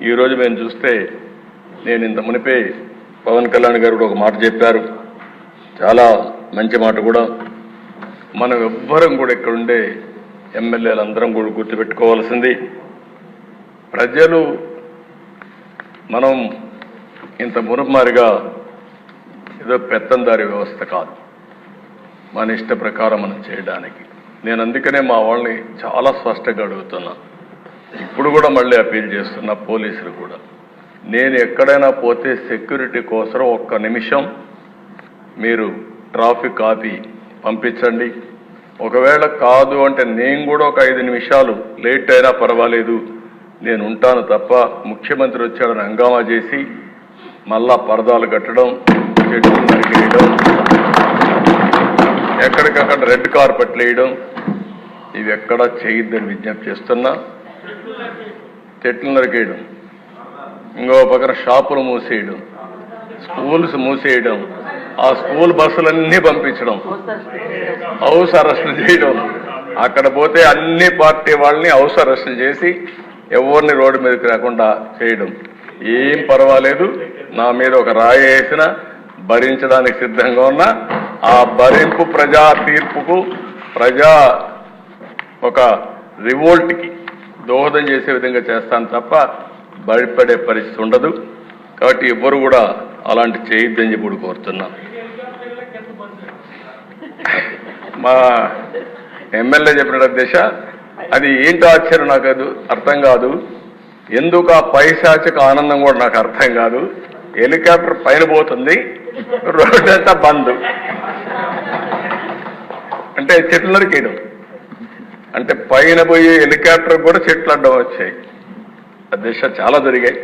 ఈరోజు మేము చూస్తే నేను ఇంత మునిపే పవన్ కళ్యాణ్ గారు కూడా ఒక మాట చెప్పారు, చాలా మంచి మాట కూడా. మనం ఎవ్వరం కూడా ఇక్కడుండే ఎమ్మెల్యేలు అందరం కూడా గుర్తుపెట్టుకోవాల్సింది, ప్రజలు మనం ఇంత మునుమారిగా ఏదో పెత్తందారి వ్యవస్థ కాదు, మన ఇష్ట ప్రకారం మనం చేయడానికి. నేను అందుకనే మా వాళ్ళని చాలా స్పష్టంగా అడుగుతున్నా, ఇప్పుడు కూడా మళ్ళీ అపీల్ చేస్తున్నా పోలీసులు కూడా, నేను ఎక్కడైనా పోతే సెక్యూరిటీ కోసం ఒక్క నిమిషం మీరు ట్రాఫిక్ ఆపి పంపించండి. ఒకవేళ కాదు అంటే నేను కూడా ఒక 5 నిమిషాలు లేట్ అయినా పర్వాలేదు, నేను ఉంటాను తప్ప ముఖ్యమంత్రి వచ్చాడని హంగామా చేసి మళ్ళా పరదాలు కట్టడం, చెట్లు నరికేయడం, ఎక్కడికక్కడ రెడ్ కార్పెట్లు వేయడం, ఇవి ఎక్కడా చేయొద్దని విజ్ఞప్తి చేస్తున్నా. చెట్లు నరికేయడం, ఇంకో పక్కన షాపులు మూసేయడం, స్కూల్స్ మూసేయడం, ఆ స్కూల్ బస్సులన్నీ పంపించడం, హౌస్ అరెస్టులు చేయడం, అక్కడ పోతే అన్ని పార్టీ వాళ్ళని హౌస్ అరెస్టులు చేసి ఎవరిని రోడ్డు మీదకి రాకుండా చేయడం. ఏం పర్వాలేదు, నా మీద ఒక రాయి వేసినా భరించడానికి సిద్ధంగా ఉన్నా. ఆ భరింపు ప్రజా తీర్పుకు, ప్రజా ఒక రివోల్ట్కి దోహదం చేసే విధంగా చేస్తాను తప్ప భయపడే పరిస్థితి ఉండదు. కాబట్టి ఎవ్వరు కూడా అలాంటి చేయొద్దని చెప్పి కోరుతున్నా. మా ఎమ్మెల్యే చెప్పిన దిశ అది ఏంటో ఆశ్చర్యం, నాకు అది అర్థం కాదు. ఎందుకు ఆ పైశాచిక ఆనందం కూడా నాకు అర్థం కాదు. హెలికాప్టర్ పైన పోతుంది, రోడ్డు అంతా బంద్, అంటే చెట్లు నరికేయడం, అంటే పైన పోయి హెలికాప్టర్ కూడా చెట్లు అడ్డం వచ్చాయి. ఆ దిశ చాలా జరిగాయి.